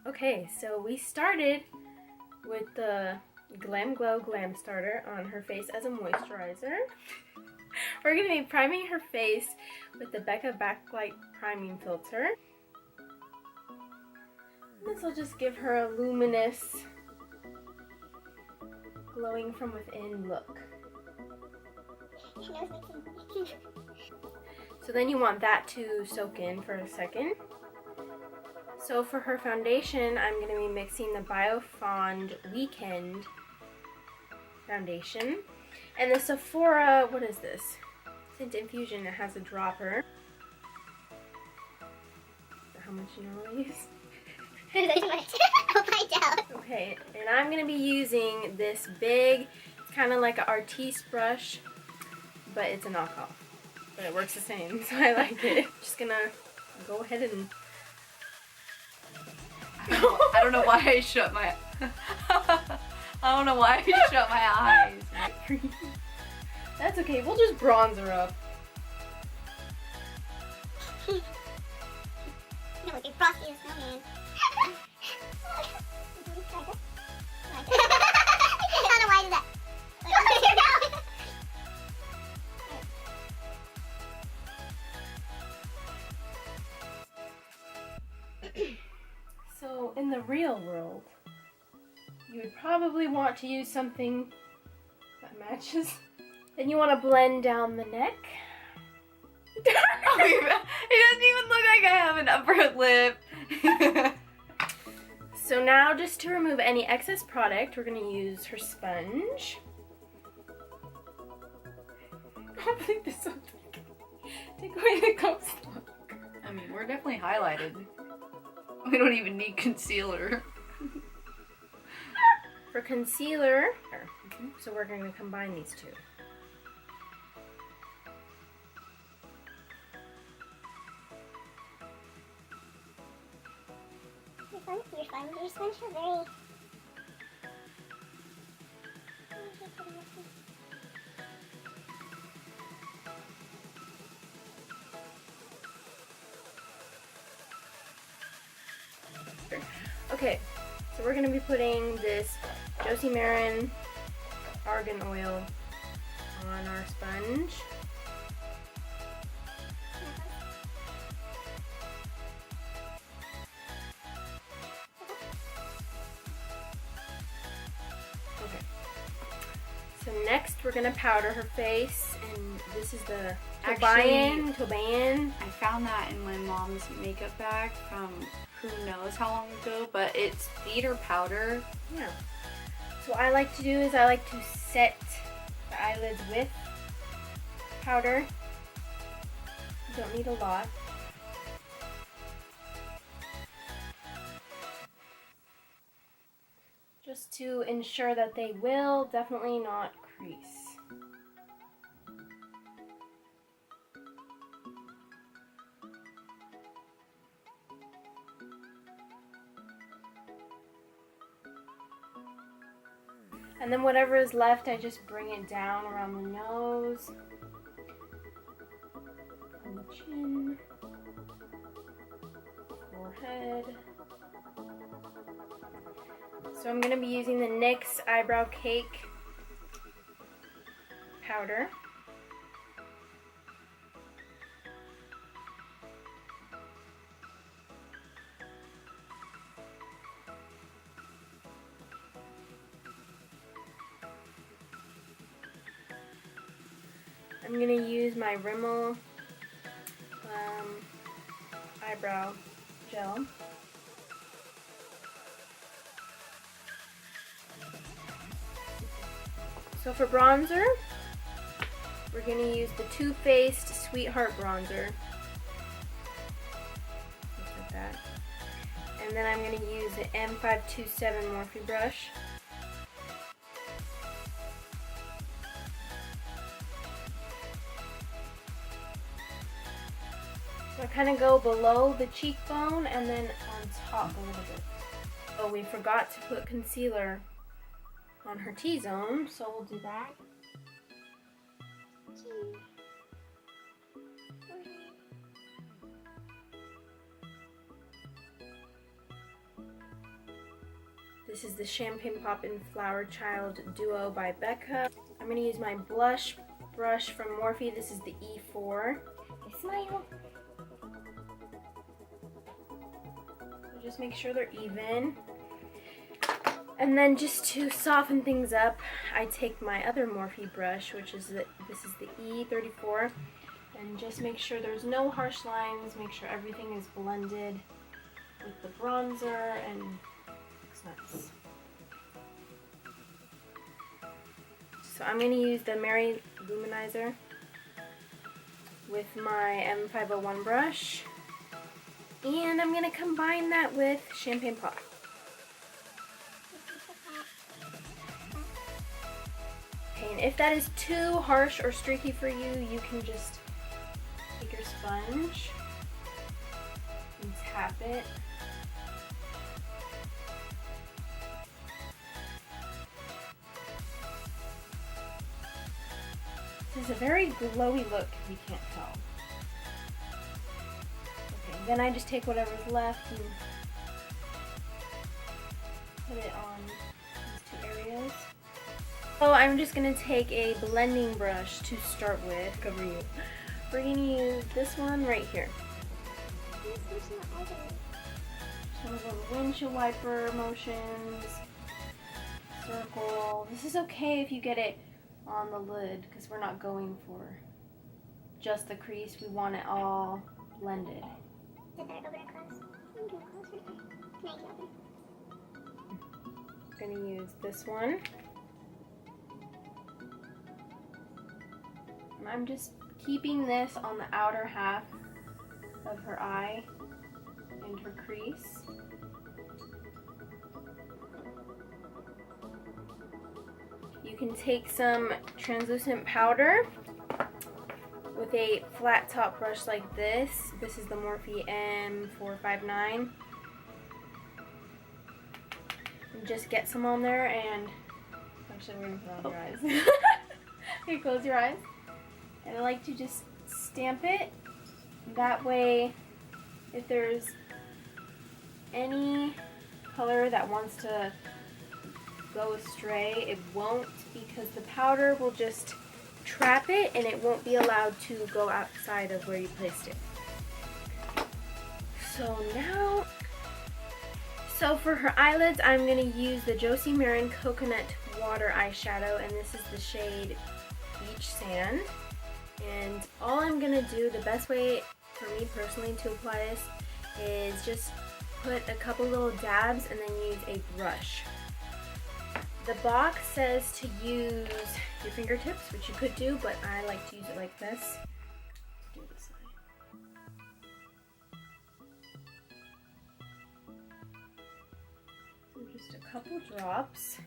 Okay, so we started with the GlamGlow GlamStarter on her face as a moisturizer. We're going to be priming her face with the Becca Backlight Priming Filter. This will just give her a luminous, glowing from within look. So then you want that to soak in for a second. So for her foundation, I'm going to be mixing the Biofond Weekend foundation. And the Sephora, what is this? Tint Infusion, it has a dropper. How much you normally use? I'll find out. Okay, and I'm going to be using this big, it's kind of like an Artiste brush, but it's a knockoff. But it works the same, so I like it. Just going to go ahead and... I don't know why I shut my... I don't know why I shut my eyes. That's okay, we'll just bronze her up. No, it's Frosty the Snowman. I don't know why I did that. So in the real world, you would probably want to use something that matches. Then you want to blend down the neck. It doesn't even look like I have an upper lip. So now, just to remove any excess product, we're going to use her sponge. I think this will take away the ghost look. I mean, we're definitely highlighted. We don't even need concealer. For concealer, so we're going to combine these two. Your sponge are very... Okay, so we're going to be putting this Josie Maran Argan oil on our sponge. Okay. So next we're going to powder her face, and this is the Tobayan. I found that in my mom's makeup bag from who knows how long ago, but it's theater powder. Yeah. So what I like to do is I like to set the eyelids with powder. You don't need a lot. Just to ensure that they will definitely not crease. And then whatever is left, I just bring it down around the nose, on the chin, forehead. So I'm going to be using the NYX Eyebrow Cake powder. I'm going to use my Rimmel eyebrow gel. So for bronzer, we're going to use the Too Faced Sweetheart bronzer. Just like that. And then I'm going to use the M527 Morphe brush. So I kind of go below the cheekbone and then on top a little bit. Oh, we forgot to put concealer on her T-zone, so we'll do that. This is the Champagne Pop and Flower Child Duo by Becca. I'm going to use my blush brush from Morphe. This is the E4. Smile. Just make sure they're even. And then just to soften things up, I take my other Morphe brush, which is this is the E34, and just make sure there's no harsh lines, make sure everything is blended with the bronzer, and looks nice. So I'm going to use the Mary Luminizer with my M501 brush, and I'm going to combine that with Champagne Pop. Okay, and if that is too harsh or streaky for you, you can just take your sponge and tap it. This is a very glowy look if you can't tell. Okay, then I just take whatever's left and put it on these two areas. So I'm just going to take a blending brush to start with. Cover you. We're going to use this one right here. Just one of those windshield wiper motions. Circle. This is okay if you get it on the lid because we're not going for just the crease. We want it all blended. Is it better open or close? Can you close or can I get open? I'm going to use this one. And I'm just keeping this on the outer half of her eye and her crease. You can take some translucent powder with a flat top brush like this. This is the Morphe M459. And just get some on there and actually we're going to put it on your eyes. Okay, close your eyes. And I like to just stamp it. That way, if there's any color that wants to go astray, it won't, because the powder will just trap it and it won't be allowed to go outside of where you placed it. So for her eyelids, I'm going to use the Josie Maran Coconut Water Eyeshadow, and this is the shade Beach Sand. And all I'm going to do, the best way for me personally to apply this is just put a couple little dabs and then use a brush. The box says to use your fingertips, which you could do, but I like to use it like this. Do this side. So just a couple drops.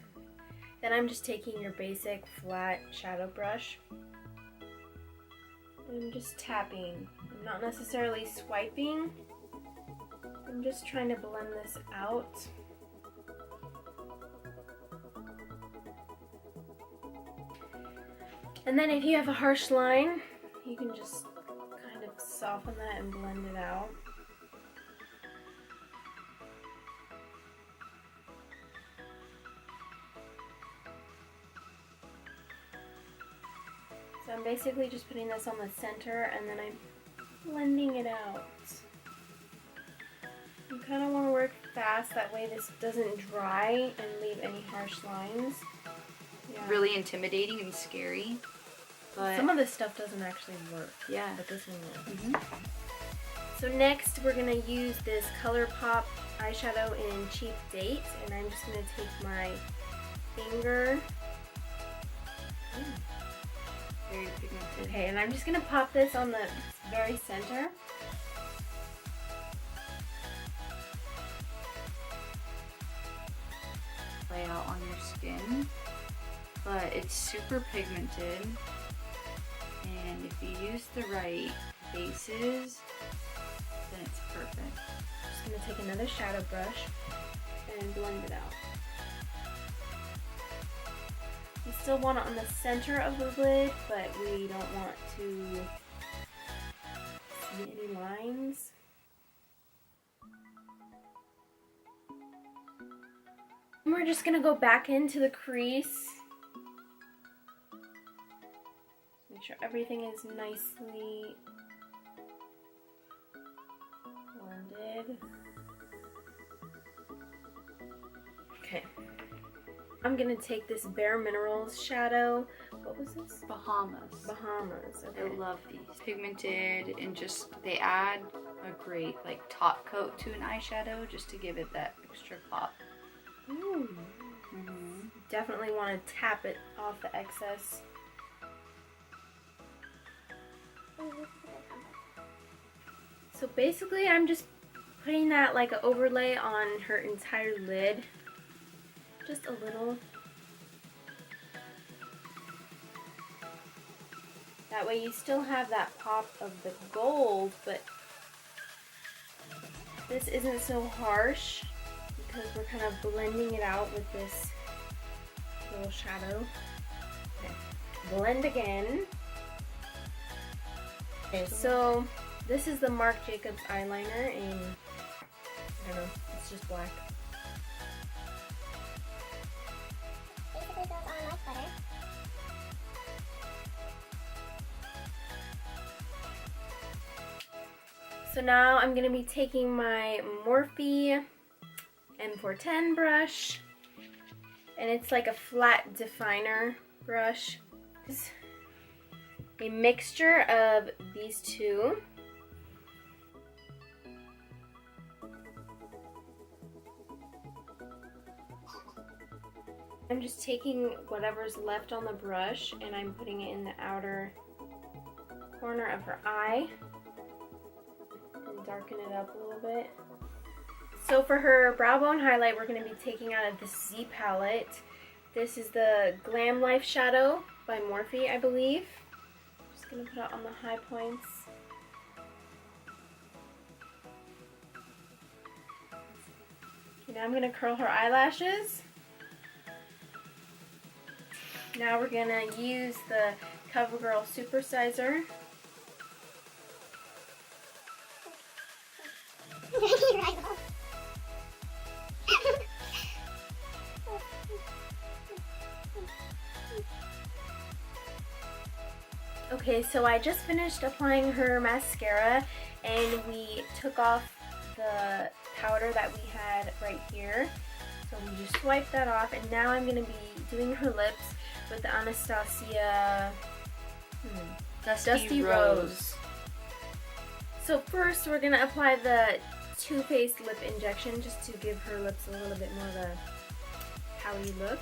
Then I'm just taking your basic flat shadow brush. I'm just tapping. I'm not necessarily swiping. I'm just trying to blend this out. And then if you have a harsh line, you can just kind of soften that and blend it out. So I'm basically just putting this on the center and then I'm blending it out. You kind of want to work fast, that way this doesn't dry and leave any harsh lines. Yeah. Really intimidating and scary. But some of this stuff doesn't actually work. Yeah. But this one works. So next we're going to use this Colourpop eyeshadow in Cheap Date, and I'm just going to take my finger. very pigmented. Okay, and I'm just going to pop this on the very center. Lay out on your skin, but it's super pigmented, and if you use the right bases, then it's perfect. I'm just going to take another shadow brush and blend it out. We still want it on the center of the lid, but we don't want to see any lines. And we're just gonna go back into the crease. Make sure everything is nicely blended. Okay. I'm gonna take this Bare Minerals shadow. What was this? Bahamas. Bahamas. Okay. I love these. Pigmented and just, they add a great like top coat to an eyeshadow just to give it that extra pop. Ooh. Definitely want to tap it off the excess. So basically I'm just putting that like an overlay on her entire lid. Just a little. That way you still have that pop of the gold, but this isn't so harsh because we're kind of blending it out with this little shadow. Okay. Blend again. Okay, so this is the Marc Jacobs eyeliner in, I don't know, it's just black. Basically goes on like butter. So now I'm going to be taking my Morphe M410 brush, and it's like a flat definer brush. It's a mixture of these two. I'm just taking whatever's left on the brush and I'm putting it in the outer corner of her eye and darken it up a little bit. So for her brow bone highlight, we're going to be taking out of the Z palette. This is the Glam Life Shadow by Morphe, I believe. I'm just going to put it on the high points. Okay, now I'm going to curl her eyelashes. Now we're going to use the CoverGirl Supersizer. Okay, so I just finished applying her mascara and we took off the powder that we had right here. So we just swiped that off, and now I'm going to be doing her lips with the Anastasia Dusty Rose. So first we're going to apply the Too Faced lip injection just to give her lips a little bit more of a pouty look.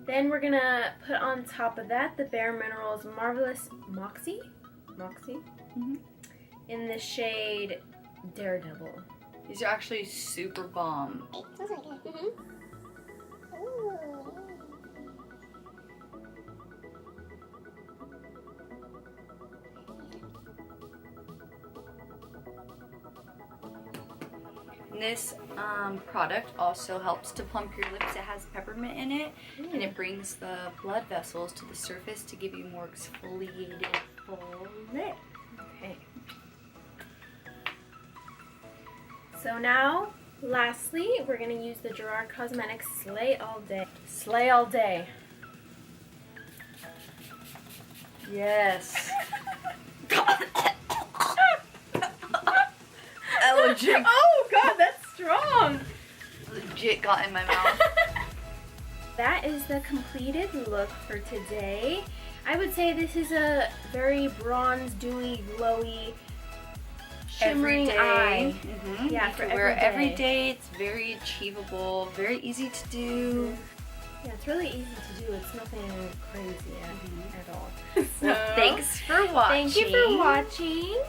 Then we're gonna put on top of that the Bare Minerals Marvelous Moxie in the shade Daredevil. These are actually super bomb. It smells really good. Ooh. This product also helps to plump your lips. It has peppermint in it, and it brings the blood vessels to the surface to give you more exfoliated full lip. Okay. So now, lastly, we're going to use the Gerard Cosmetics Slay All Day. Slay All Day. Yes. Legit. Oh god, that's strong. Legit got in my mouth. That is the completed look for today. I would say this is a very bronze, dewy, glowy, shimmering eye. Yeah, you can wear it every day. It's very achievable, very easy to do. Yeah, it's really easy to do. It's nothing crazy at all. Well, thanks for watching. Thank you for watching.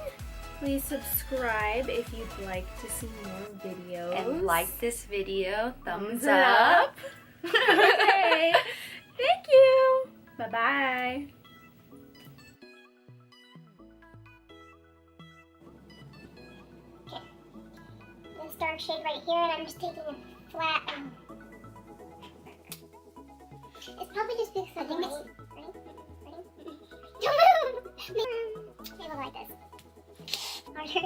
Please subscribe if you'd like to see more videos. And like this video. Thumbs up. up. Okay. Thank you. Bye-bye. Okay. This dark shade right here, and I'm just taking a flat It's probably just because I think it's... Ready? Don't move! They look like this. Harder.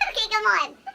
Okay, come on.